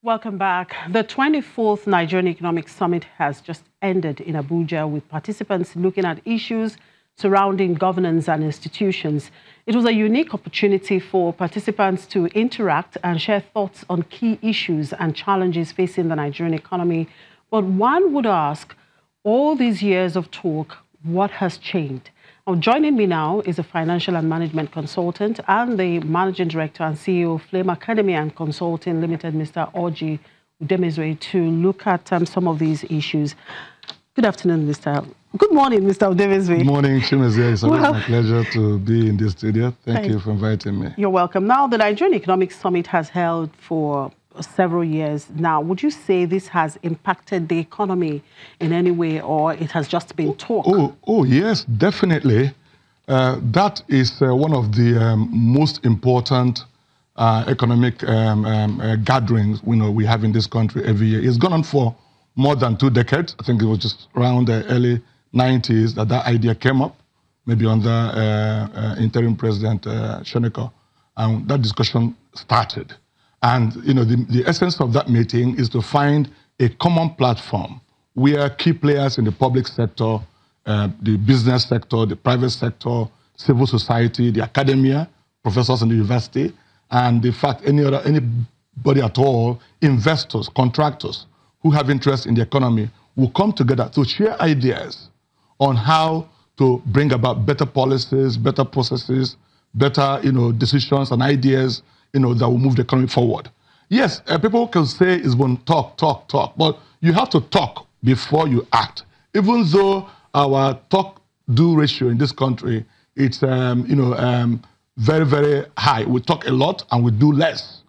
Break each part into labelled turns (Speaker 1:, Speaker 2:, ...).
Speaker 1: Welcome back. The 24th Nigerian Economic Summit has just ended in Abuja with participants looking at issues surrounding governance and institutions. It was a unique opportunity for participants to interact and share thoughts on key issues and challenges facing the Nigerian economy. But one would ask, all these years of talk, what has changed? Now, joining me now is a financial and management consultant and the managing director and CEO of Flame Academy and Consulting Limited, Mr. Orji Udemezwe, to look at some of these issues. Good afternoon, Mr. Good morning, Mr. Udemezwe.
Speaker 2: Good morning, Chimeze. It's always my pleasure to be in this studio. Thank you for inviting me.
Speaker 1: You're welcome. Now, the Nigerian Economic Summit has held for several years now. Would you say this has impacted the economy in any way, or it has just been talk?
Speaker 2: Oh yes, definitely. That is one of the most important economic gatherings we have in this country every year. It's gone on for more than 2 decades. I think it was just around the early 90s that idea came up, maybe under interim President Shoneko, and that discussion started. And the essence of that meeting is to find a common platform where key players in the public sector, the business sector, the private sector, civil society, the academia, professors in the university, and in fact anybody at all, investors, contractors who have interest in the economy will come together to share ideas on how to bring about better policies, better processes, better decisions and ideas that will move the economy forward. Yes, people can say it's going to talk, but you have to talk before you act. Even though our talk-do ratio in this country, it's very, very high. We talk a lot and we do less.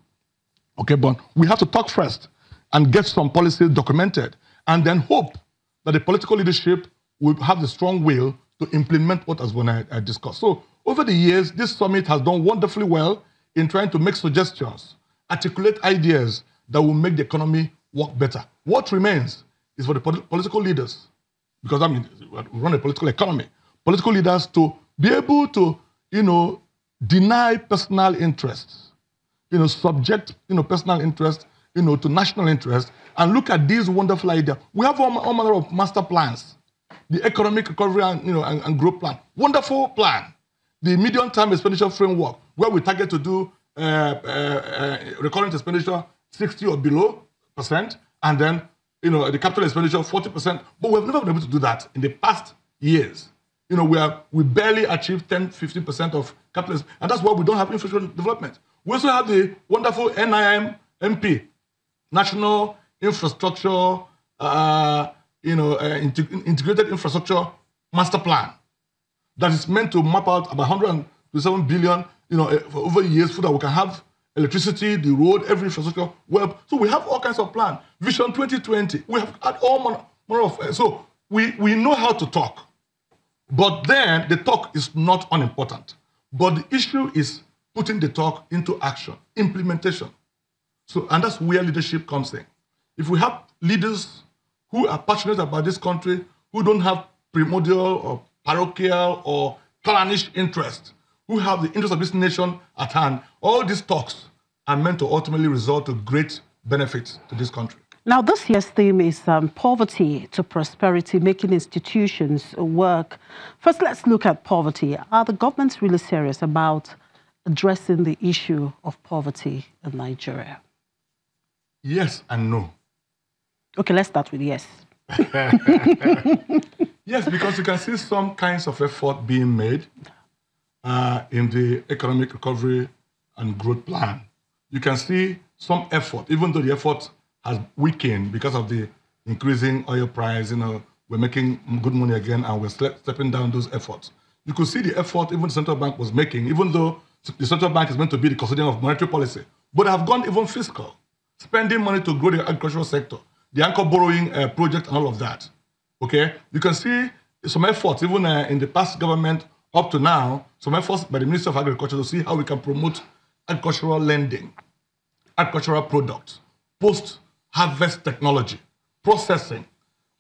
Speaker 2: Okay, but we have to talk first and get some policies documented, and then hope that the political leadership will have the strong will to implement what has been discussed. So over the years, this summit has done wonderfully well in trying to make suggestions, articulate ideas that will make the economy work better. What remains is for the political leaders, because we run a political economy, political leaders to be able to, deny personal interests, subject, personal interest, to national interest, and look at these wonderful ideas. We have all manner of master plans, the economic recovery and growth plan, wonderful plan. The medium-term expenditure framework, where we target to do recurrent expenditure 60 or below %, and then the capital expenditure 40%. But we've never been able to do that in the past years. We barely achieved 10-15% of capital, and that's why we don't have infrastructure development. We also have the wonderful NIMP, National Infrastructure, Integrated Infrastructure Master Plan, that is meant to map out about 127 billion, for over years, so that we can have electricity, the road, every infrastructure. Well, so we have all kinds of plans. Vision 2020. We have had all manner of. So we know how to talk, but then the talk is not unimportant. But the issue is putting the talk into action, implementation. So, and that's where leadership comes in. If we have leaders who are passionate about this country, who don't have primordial or parochial or clannish interest, who have the interest of this nation at hand, all these talks are meant to ultimately result to great benefits to this country.
Speaker 1: Now, this year's theme is poverty to prosperity, making institutions work. First, let's look at poverty. Are the governments really serious about addressing the issue of poverty in Nigeria?
Speaker 2: Yes and no.
Speaker 1: Okay, let's start with yes.
Speaker 2: Yes, because you can see some kinds of effort being made in the economic recovery and growth plan. You can see some effort, even though the effort has weakened because of the increasing oil price. We're making good money again, and we're stepping down those efforts. You could see the effort even the central bank was making, even though the central bank is meant to be the custodian of monetary policy, but have gone even fiscal, spending money to grow the agricultural sector, the anchor borrowing project and all of that. Okay, you can see some efforts, even in the past government up to now, some efforts by the Ministry of Agriculture to see how we can promote agricultural lending, agricultural products, post-harvest technology, processing,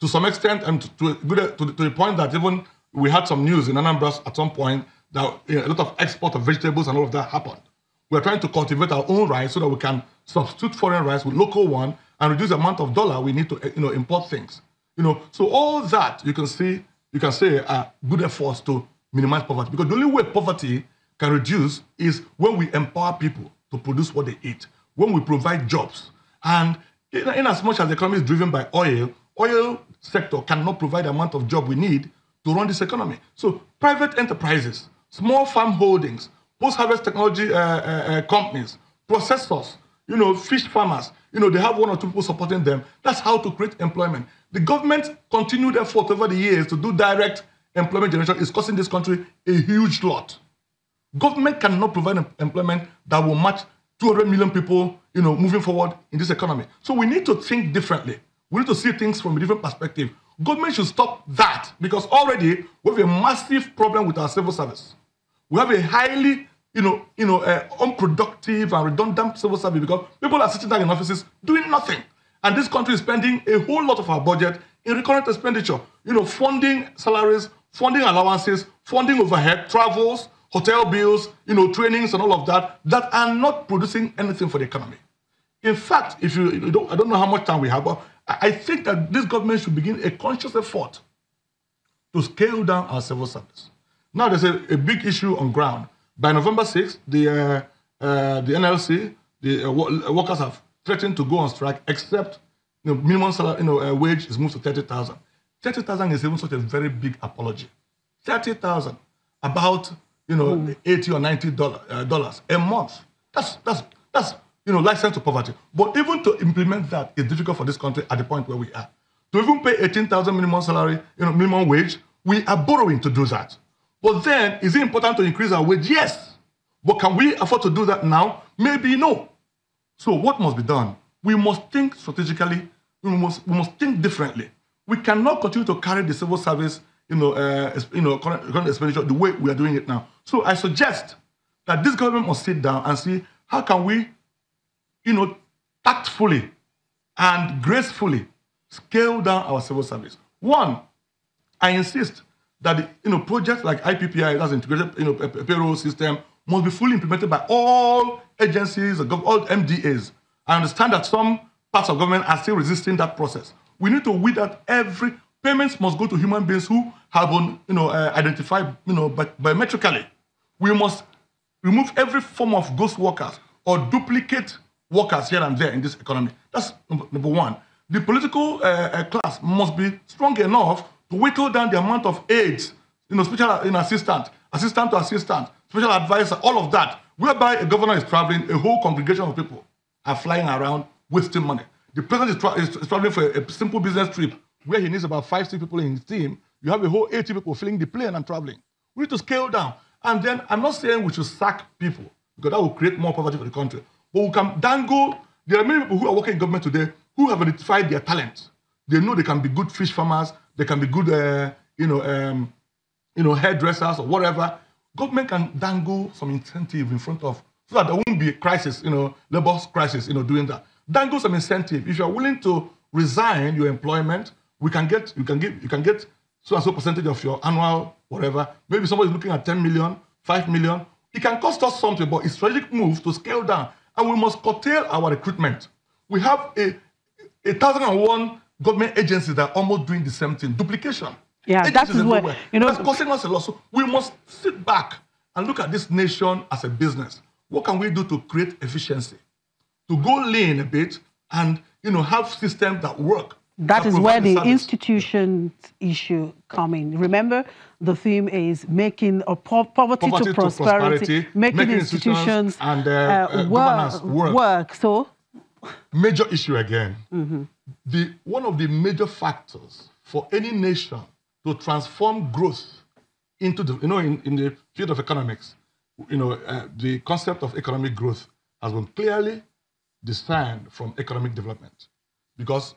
Speaker 2: to some extent, and to the point that even we had some news in Anambra at some point that a lot of export of vegetables and all of that happened. We're trying to cultivate our own rice so that we can substitute foreign rice with local one and reduce the amount of dollar we need to import things. So all that you can say are good efforts to minimize poverty, because the only way poverty can reduce is when we empower people to produce what they eat, when we provide jobs. And in as much as the economy is driven by oil sector cannot provide the amount of job we need to run this economy. So private enterprises, small farm holdings, post-harvest technology companies, processors, fish farmers, they have one or two people supporting them. That's how to create employment. The government continued effort over the years to do direct employment generation is costing this country a huge lot. Government cannot provide employment that will match 200 million people, moving forward in this economy. So we need to think differently. We need to see things from a different perspective. Government should stop that, because already we have a massive problem with our civil service. We have a highly, unproductive and redundant civil service because people are sitting down in offices doing nothing. And this country is spending a whole lot of our budget in recurrent expenditure, funding salaries, funding allowances, funding overhead, travels, hotel bills, trainings and all of that are not producing anything for the economy. In fact, I don't know how much time we have, but I think that this government should begin a conscious effort to scale down our civil service. Now there's a big issue on ground. By November 6th, the NLC, the workers have threatened to go on strike, except minimum salary, wage is moved to 30,000. 30,000 is even such a very big apology. 30,000, about $80 or $90 a month. That's license to poverty. But even to implement that is difficult for this country at the point where we are. To even pay 18,000 minimum salary, minimum wage, we are borrowing to do that. But then, is it important to increase our wage? Yes. But can we afford to do that now? Maybe no. So what must be done? We must think strategically. We must think differently. We cannot continue to carry the civil service, current expenditure the way we are doing it now. So I suggest that this government must sit down and see how can we, tactfully and gracefully scale down our civil service. One, I insist that projects like IPPI, that's integrated payroll system, must be fully implemented by all agencies, all MDAs. I understand that some parts of government are still resisting that process. We need to weed out every payments must go to human beings who have been identified biometrically. We must remove every form of ghost workers or duplicate workers here and there in this economy. That's number one. The political class must be strong enough to whittle down the amount of aides, special assistant to assistant, special advisor, all of that, whereby a governor is traveling, a whole congregation of people are flying around wasting money. The president is traveling for a simple business trip where he needs about 5-6 people in his team. You have a whole 80 people filling the plane and traveling. We need to scale down. And then I'm not saying we should sack people, because that will create more poverty for the country. But we can dangle. There are many people who are working in government today who have identified their talents. They know they can be good fish farmers, they can be good, hairdressers or whatever. Government can dangle some incentive in front of, so that there won't be a crisis, labor crisis, doing that. Dangle some incentive. If you're willing to resign your employment, you can get so and so percentage of your annual whatever. Maybe somebody's looking at 10 million, 5 million. It can cost us something, but it's a strategic move to scale down. And we must curtail our recruitment. We have 1,001 government agencies that are almost doing the same thing. Duplication.
Speaker 1: Yeah, that is where,
Speaker 2: that's costing us a lot. So we must sit back and look at this nation as a business. What can we do to create efficiency? To go lean a bit and, have systems that work.
Speaker 1: That is where the institutions issue come in. Remember, the theme is making poverty to prosperity, making institutions and work. So,
Speaker 2: major issue again. One of the major factors for any nation to transform growth into the, in the field of economics, the concept of economic growth has been clearly discerned from economic development. Because,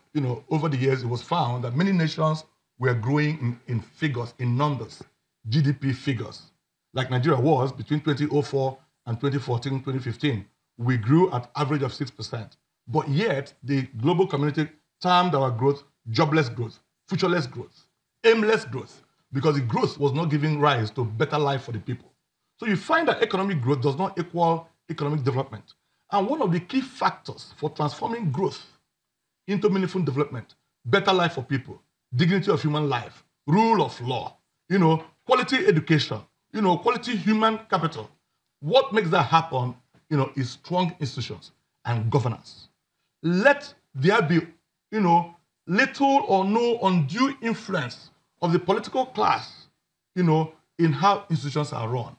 Speaker 2: over the years, it was found that many nations were growing in figures, in numbers, GDP figures. Like Nigeria was between 2004 and 2014, 2015. We grew at average of 6%. But yet, the global community termed our growth jobless growth, futureless growth, aimless growth, because the growth was not giving rise to better life for the people. So you find that economic growth does not equal economic development. And one of the key factors for transforming growth into meaningful development, better life for people, dignity of human life, rule of law, quality education, quality human capital. What makes that happen, is strong institutions and governance. Let there be, little or no undue influence of the political class, in how institutions are run.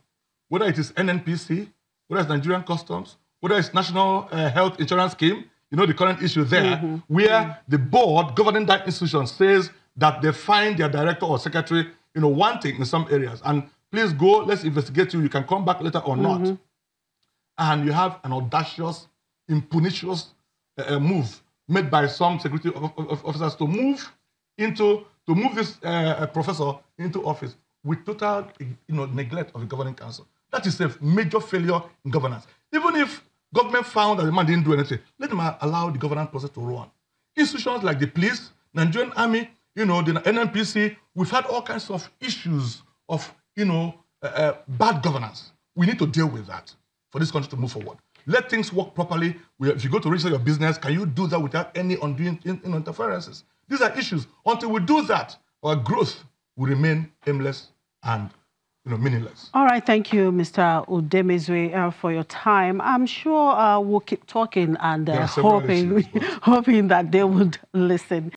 Speaker 2: Whether it is NNPC, whether it's Nigerian Customs, whether it's National Health Insurance Scheme, the current issue there, where the board governing that institution says that they find their director or secretary, wanting in some areas. And please go, let's investigate you. You can come back later or not. And you have an audacious, impugnacious move made by some security officers to move this professor into office with total neglect of the governing council. That is a major failure in governance. Even if government found that the man didn't do anything, let them allow the governance process to run. Institutions like the police, Nigerian army, the NNPC, we've had all kinds of issues of, bad governance. We need to deal with that for this country to move forward. Let things work properly. If you go to register your business, can you do that without any undue interferences? These are issues. Until we do that, our growth will remain aimless and meaningless.
Speaker 1: All right, thank you, Mr. Udemezwe, for your time. I'm sure we'll keep talking and hoping that they would listen.